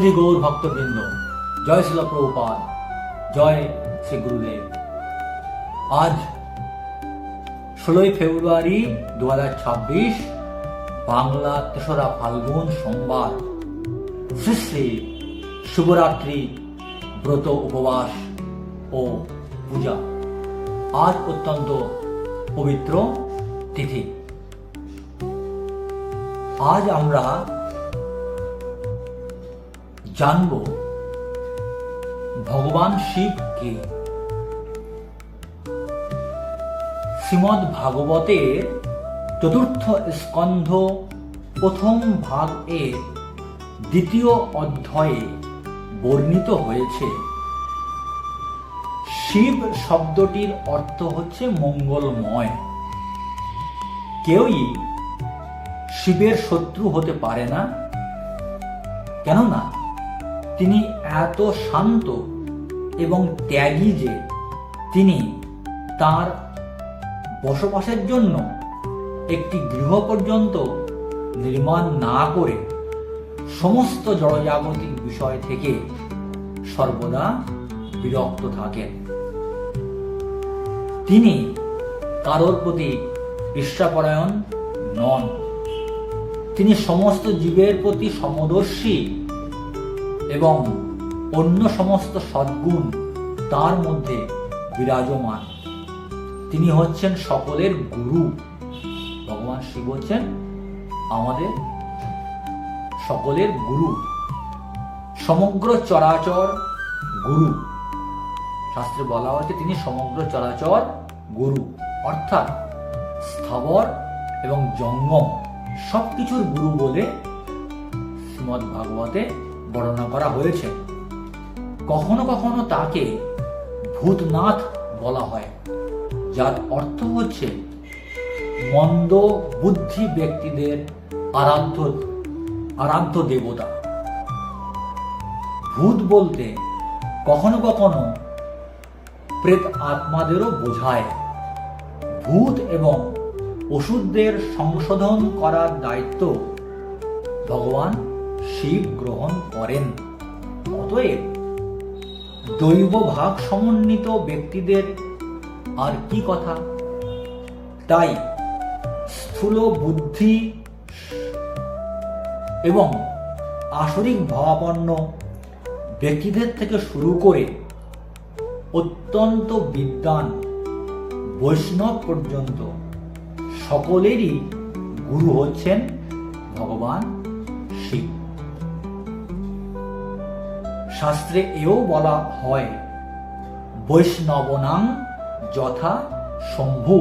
সুধী গৌর ভক্তবৃন্দ, জয় শিল প্রভুপাদ, জয় শ্রী গুরুদেব। আজ 16 ফেব্রুয়ারি 2026, বাংলা 3রা ফাল্গুন, সোমবার। শ্রী শ্রী শিবরাত্রি ব্রত, উপবাস ও পূজা। আজ অত্যন্ত পবিত্র তিথি। আজ আমরা জানব ভগবান শিব কে। শ্রীমদ্ ভাগবতের 4র্থ স্কন্ধ 1ম ভাগ এর 2য় অধ্যায়ে বর্ণিত হয়েছে। শিব শব্দটির অর্থ হচ্ছে মঙ্গলময়। কেউই শিবের শত্রু হতে পারে না, কেননা তিনি এত শান্ত এবং ত্যাগী যে তিনি তার বসবাসের জন্য একটি গৃহ পর্যন্ত নির্মাণ না করে সমস্ত জড়জাগতিক বিষয় থেকে সর্বদা বিরক্ত থাকেন। তিনি কারোর প্রতি ঈর্ষাপরায়ণ নন। তিনি সমস্ত জীবের প্রতি সমদর্শী এবং অন্য সমস্ত সদ্গুণ তার মধ্যে বিরাজমান। তিনি হচ্ছেন সকলের গুরু। ভগবান শিব হচ্ছেন আমাদের সকলের গুরু, সমগ্র চরাচর গুরু। শাস্ত্রে বলা হয়েছে তিনি সমগ্র চরাচর গুরু, অর্থাৎ স্থাবর এবং জঙ্গম সবকিছুর গুরু বলে শ্রীমদ্ ভাগবতে বর্ণনা করা হয়েছে। কখনো কখনো তাকে ভূতনাথ বলা হয়, যার অর্থ হচ্ছে মন্দ বুদ্ধি ব্যক্তিদের আরাধ্য দেবতা। ভূত বলতে কখনো কখনো প্রেত আত্মাদেরও বোঝায়। ভূত এবং অসুরদের সংশোধন করার দায়িত্ব ভগবান শিব গ্রহণ করেন। অতএব দৈব ভাগ সমন্বিত ব্যক্তিদের আর কি কথা। তাই স্থূল বুদ্ধি এবং আসরিক ভাবাপন্ন ব্যক্তিদের থেকে শুরু করে অত্যন্ত বিদ্বান বৈষ্ণব পর্যন্ত সকলেরই গুরু হচ্ছেন ভগবান শিব। শাস্ত্রে এও বলা হয়, বৈষ্ণবনাং যথা শম্ভু।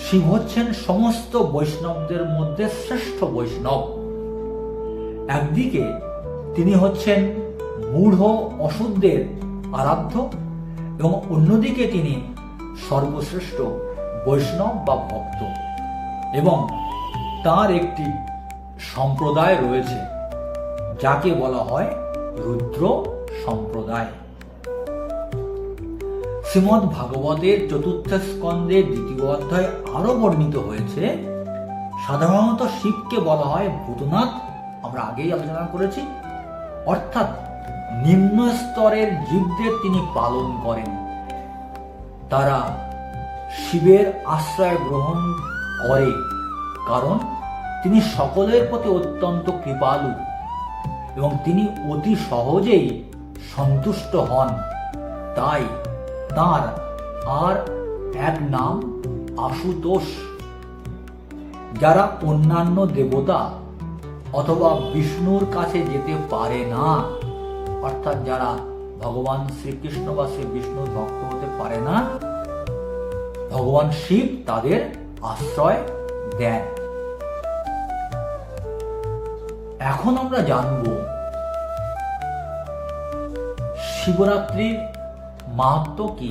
শিব হচ্ছেন সমস্ত বৈষ্ণবদের মধ্যে শ্রেষ্ঠ বৈষ্ণব। একদিকে তিনি হচ্ছেন মূঢ় অশুদ্ধের আরাধ্য এবং অন্যদিকে তিনি সর্বশ্রেষ্ঠ বৈষ্ণব বা ভক্ত। এবং তার একটি সম্প্রদায় রয়েছে যাকে বলা হয় রুদ্র সম্প্রদায়। শ্রীমদ্ ভাগবতের 4র্থ স্কন্ধের 2য় অধ্যায় আরো বর্ণিত হয়েছে। সাধারণত শিবকে বলা হয় ভূতনাথ, আমরা আগেই আলোচনা করেছি, অর্থাৎ নিম্ন স্তরের জীবদের তিনি পালন করেন। তারা শিবের আশ্রয় গ্রহণ করে, কারণ তিনি সকলের প্রতি অত্যন্ত কৃপালু এবং তিনি অতি সহজেই সন্তুষ্ট হন। তাই তার আর এক নাম আশুতোষ। যারা অন্যান্য দেবতা অথবা বিষ্ণুর কাছে যেতে পারে না, অর্থাৎ যারা ভগবান শ্রীকৃষ্ণ বা শ্রী বিষ্ণুর ভক্ত হতে পারে না, ভগবান শিব তাদের আশ্রয় দেন। এখন আমরা জানব শিবরাত্রির মাহাত্ম্য কি।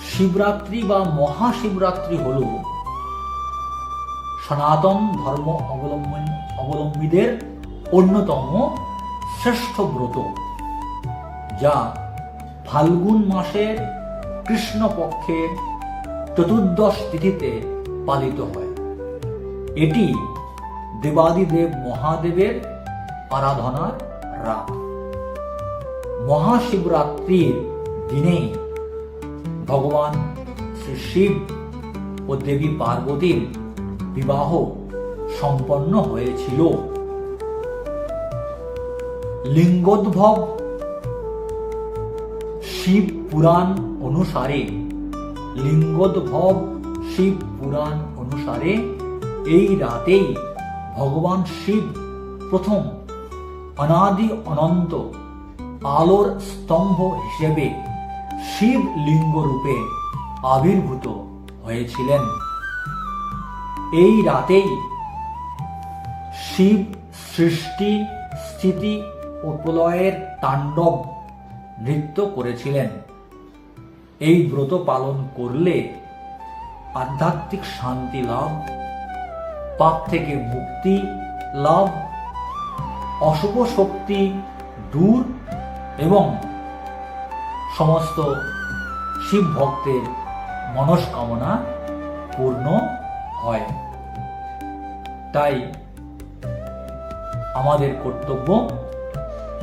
শিবরাত্রি বা মহাশিবরাত্রি হল সনাতন ধর্ম অবলম্বীদের অন্যতম শ্রেষ্ঠ ব্রত, যা ফাল্গুন মাসের কৃষ্ণপক্ষের 14দশ তিথিতে পালিত হয়। এটি দেবাদিদেব মহাদেবের আরাধনার রাত। মহাশিবরাত্রির দিনে ভগবান শ্রী শিব ও দেবী পার্বতীর বিবাহ সম্পন্ন হয়েছিল। লিঙ্গোদ্ভব শিব পুরাণ অনুসারে এই রাতেই ভগবান শিব প্রথম অনাদি অনন্ত আলোর স্তম্ভ হিসেবে শিব লিঙ্গ রূপে আবির্ভূত হয়েছিলেন। এই রাতেই শিব সৃষ্টি, স্থিতি ও প্রলয়ের তাণ্ডব নৃত্য করেছিলেন। এই ব্রত পালন করলে আধ্যাত্মিক শান্তি লাভ, পাপ থেকে মুক্তি লাভ, অশুভ শক্তি দূর এবং সমস্ত শিব ভক্তের মনস্কামনা পূর্ণ হয়। তাই আমাদের কর্তব্য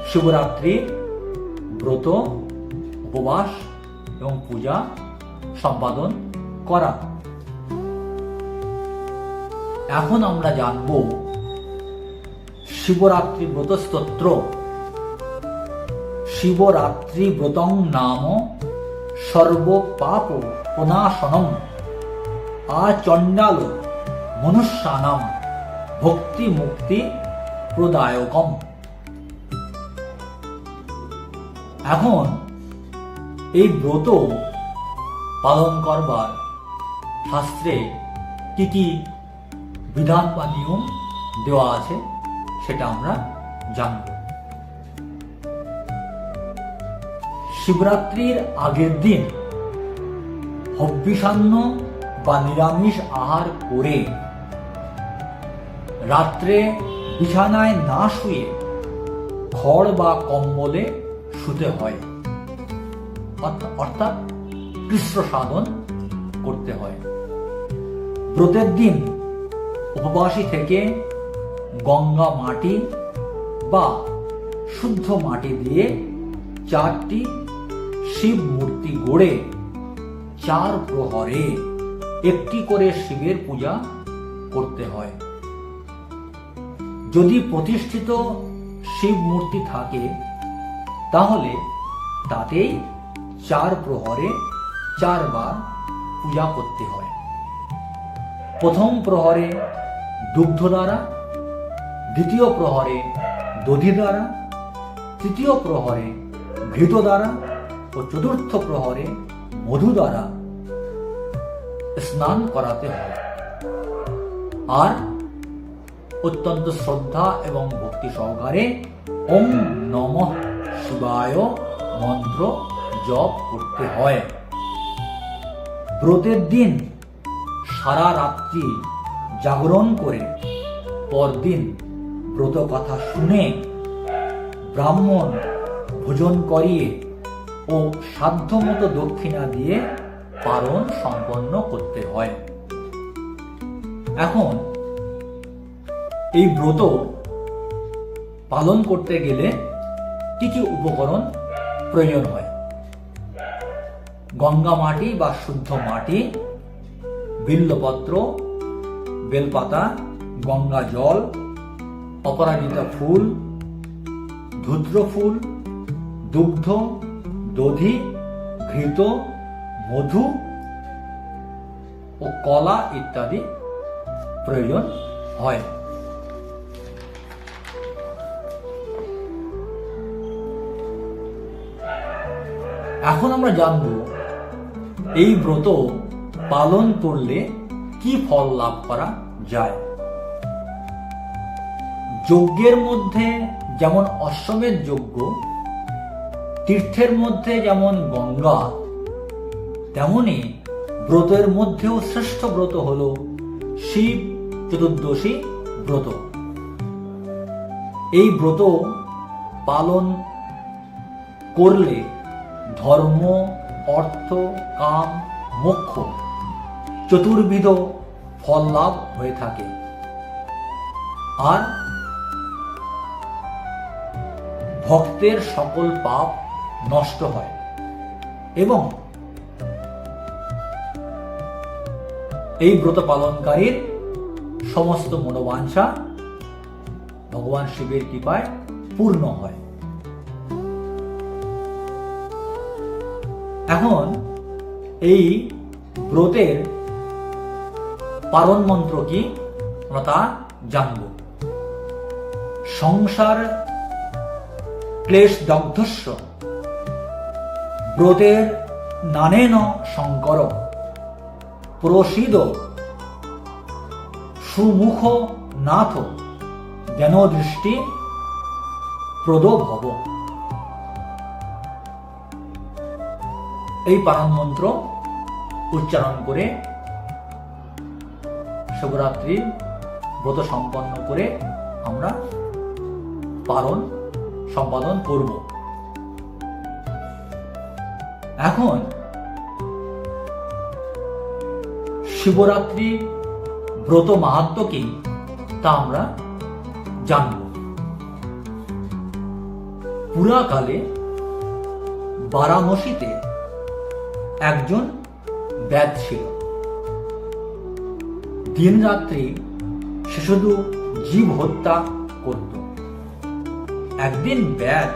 শিবরাত্রি ব্রত, উপবাস এবং পূজা সম্পাদন করা। এখন আমরা জানব শিবরাত্রি ব্রত স্তোত্র। শিবরাত্রি ব্রতং নাম সর্ব পাপ প্রণাশনম আচণ্ডাল মনুষ্যানাম ভক্তি মুক্তি প্রদায়কম। এখন এই ব্রত পালন করবার শাস্ত্রে কি কি বিধান বা নিয়ম দেওয়া আছে সেটা আমরা জানব। শিবরাত্রির আগের দিন হবিষান্ন বা নিরামিষ আহার করে রাত্রে বিছানায় না শুয়ে খড় বা কম্বলে শুতে হয়, অর্থাৎ কৃষ্ণ সাধন করতে হয়। ব্রতের দিন উপবাসী থেকে গঙ্গা মাটি বা শুদ্ধ মাটি দিয়ে 4টি শিব মূর্তি গড়ে 4 প্রহরে একটি করে শিবের পূজা করতে হয়। যদি প্রতিষ্ঠিত শিব মূর্তি থাকে তাহলে তাতেই 4 প্রহরে 4 বার পূজা করতে হয়। প্রথম প্রহরে দুগ্ধ দ্বারা, দ্বিতীয় প্রহরে দধি দ্বারা, তৃতীয় প্রহরে ঘৃত দ্বারা ও চতুর্থ প্রহরে মধু দ্বারা স্নান করাতে হয়। আর অত্যন্ত শ্রদ্ধা এবং ভক্তি সহকারে ওম নমঃ শিবায় মন্ত্র জপ করতে হয়। ব্রতের দিন সারা রাত্রি জাগরণ করে পরদিন ব্রত কথা শুনে ব্রাহ্মণ ভোজন করিয়ে ও সাধ্যমতো দক্ষিণা দিয়ে পারণ সম্পন্ন করতে হয়। এখন এই ব্রত পালন করতে গেলে কি কি উপকরণ প্রয়োজন হয়? গঙ্গা মাটি বা শুদ্ধ মাটি, বিল্লপত্র, বেলপাতা, গঙ্গা জল, অপরাজিতা ফুল, ধূত্র ফুল, দুগ্ধ, দধি, ঘৃত, মধু ও কলা ইত্যাদি প্রয়োজন হয়। এখন আমরা জানব এই ব্রত পালন করলে কি ফল লাভ করা যায়। যজ্ঞের মধ্যে যেমন অশ্বমেধ যজ্ঞ, তীর্থের মধ্যে যেমন গঙ্গা, তেমনি ব্রতের মধ্যেও শ্রেষ্ঠ ব্রত হল শিব চতুর্দশী ব্রত। এই ব্রত পালন করলে ধর্ম, অর্থ, কাম, মোক্ষ চতুর্বিধ ফল লাভ হয়ে থাকে। আর ভক্তের সকল পাপ নষ্ট হয় এবং এই ব্রত পালনকারীর সমস্ত মনোবাঞ্ছা ভগবান শিবের কৃপায় পূর্ণ হয়। এখন এই ব্রতের পালন মন্ত্র কি আমরা তা জানব। সংসার ক্লেশ দগ্ধস্য ব্রতের নানেন শঙ্কর প্রসীদ সুমুখ নাথ জ্ঞান দৃষ্টি প্রদ ভব। এই পালন মন্ত্র উচ্চারণ করে শিবরাত্রির ব্রত সম্পন্ন করে আমরা পালন সম্পাদন করব। এখন শিবরাত্রি ব্রত মাহাত্ম্য কি তা আমরা জানব। পুরাকালে বারাণসীতে একজন ব্যাদ ছিল। দিন রাত্রি সে শুধু জীব হত্যা করত। একদিন ব্যাদ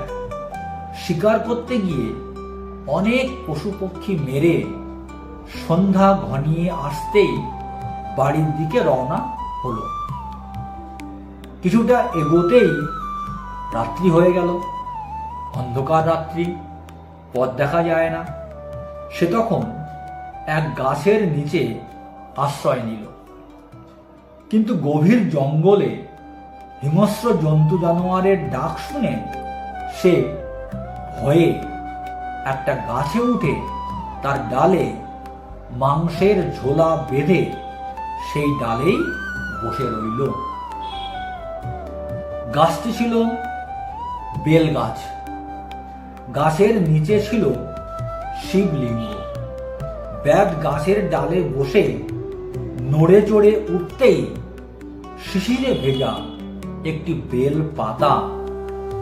শিকার করতে গিয়ে অনেক পশু পক্ষী মেরে সন্ধ্যা ঘনিয়ে আসতেই বাড়ির দিকে রওনা হলো। কিছুটা এগোতেই রাত্রি হয়ে গেল। অন্ধকার রাত্রি, পথ দেখা যায় না। সে তখন এক গাছের নিচে আশ্রয় নিল। কিন্তু গভীর জঙ্গলে হিংস্র জন্তু জানোয়ারের ডাক শুনে সে ভয়ে একটা গাছে উঠে তার ডালে মাংসের ঝোলা বেঁধে সেই ডালেই বসে রইল। গাছটি ছিল বেল গাছ। গাছের নিচে ছিল শিবলিঙ্গ। ব্যাদ গাছের ডালে বসে নড়ে চড়ে উঠতেই শিশিরে ভেজা একটি বেল পাতা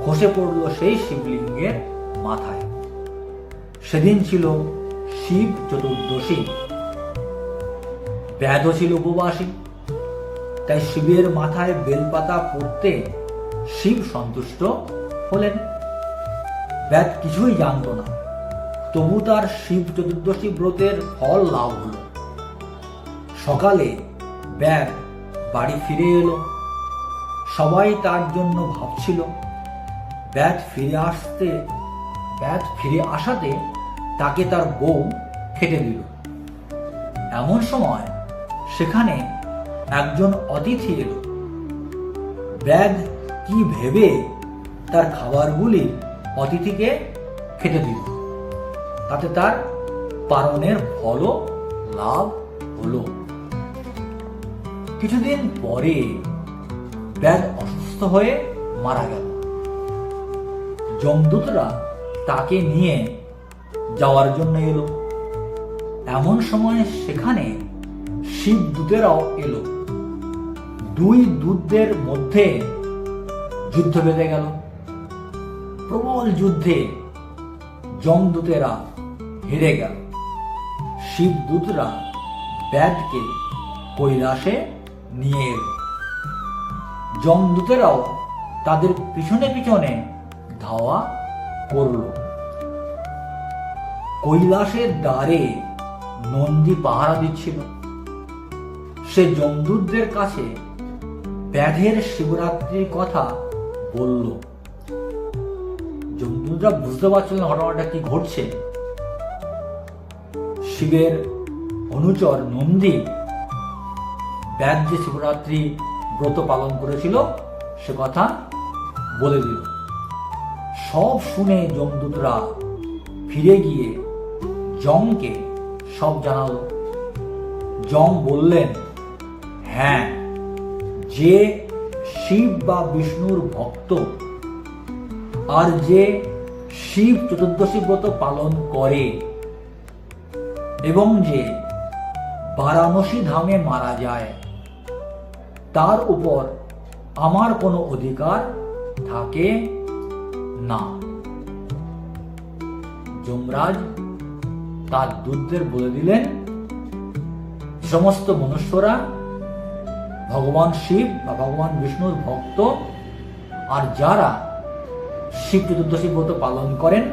খসে পড়ল সেই শিবলিঙ্গের মাথায়। সেদিন ছিল শিব চতুর্দশী। ব্যাধও ছিল উপবাসী। তাই শিবের মাথায় বেলপাতা পড়তে শিব সন্তুষ্ট হলেন। ব্যাদ কিছুই জানত না, তবু তার শিব চতুর্দশী ব্রতের ফল লাভ হল। সকালে ব্যাদ বাড়ি ফিরে এলো। সবাই তার জন্য ভাবছিল। ব্যাদ ফিরে আসাতে তাকে তার বউ খেতে দিল। এমন সময় সেখানে একজন অতিথি এলো। ব্যাদ কি ভেবে তার খাবারগুলি অতিথিকে খেতে দিল। তাতে তার পালনের ফলও লাভ হলো। কিছুদিন পরে ব্যাদ অসুস্থ হয়ে মারা গেল। যমদূতরা তাকে নিয়ে যাওয়ার জন্য এলো। এমন সময় সেখানে শিবদূতেরাও এলো। দুই দূতদের মধ্যে যুদ্ধ বেঁধে গেল। প্রবল যুদ্ধে যমদূতেরা হেরে গেল। শিবদূতরা ব্যাদকে কৈলাসে নিয়ে এলো। যমদূতেরাও তাদের পিছনে পিছনে ধাওয়া করল। কৈলাসের দ্বারে নন্দী পাহারা দিচ্ছিল। সে যমদূতদের কাছে ব্যাধের শিবরাত্রির কথা বলল। যমদূতরা বুঝতে পারছিল না ঘটনাটা কি ঘটছে। শিবের অনুচর নন্দী ব্যাদ যে শিবরাত্রি ব্রত পালন করেছিল সে কথা বলে দিল। সব শুনে যমদূতরা ফিরে গিয়ে যমকে সব জানালো। যম বললেন, হ্যাঁ, যে শিব বা বিষ্ণুর ভক্ত আর যে শিব চতুর্দশী ব্রত পালন করে এবং যে বারাণসী ধামে মারা যায়, তার উপর আমার কোনো অধিকার থাকে না। যমরাজ তার দূতদের বলে দিলেন, সমস্ত মনুষ্যরা ভগবান শিব বা ভগবান বিষ্ণুর ভক্ত আর যারা শিব চতুর্দশী ব্রত পালন করেন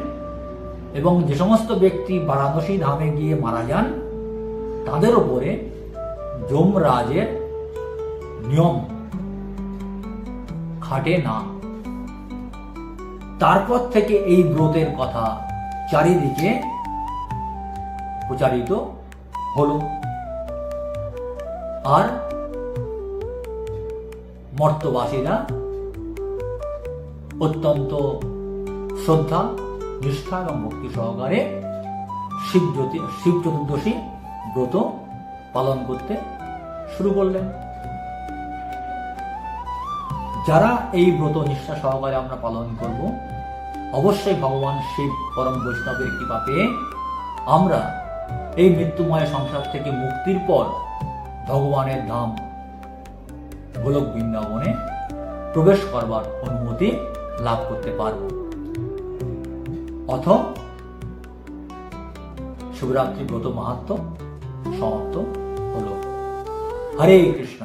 এবং যে সমস্ত ব্যক্তি বারাণসী ধামে গিয়ে মারা যান তাদের উপরে যমরাজের নিয়ম খাটে না। তারপর থেকে এই ব্রতের কথা চারিদিকে প্রচারিত হলো, আর মর্তবাসীরা অত্যন্ত শ্রদ্ধা, নিষ্ঠা এবং ভক্তি সহকারে শিব চতুর্দশী ব্রত পালন করতে শুরু করলেন। যারা এই ব্রত নিষ্ঠা সহকারে আমরা পালন করব, অবশ্যই ভগবান শিব পরম বৈষ্ণবের কৃপা পেয়ে আমরা এই মৃত্যুময় সংসার থেকে মুক্তির পর ভগবানের ধাম গোলক বৃন্দাবনে প্রবেশ করবার অনুমতি লাভ করতে পারব। অথ শিবরাত্রি ব্রত মাহাত্ম্য সমাপ্ত হলো। হরে কৃষ্ণ।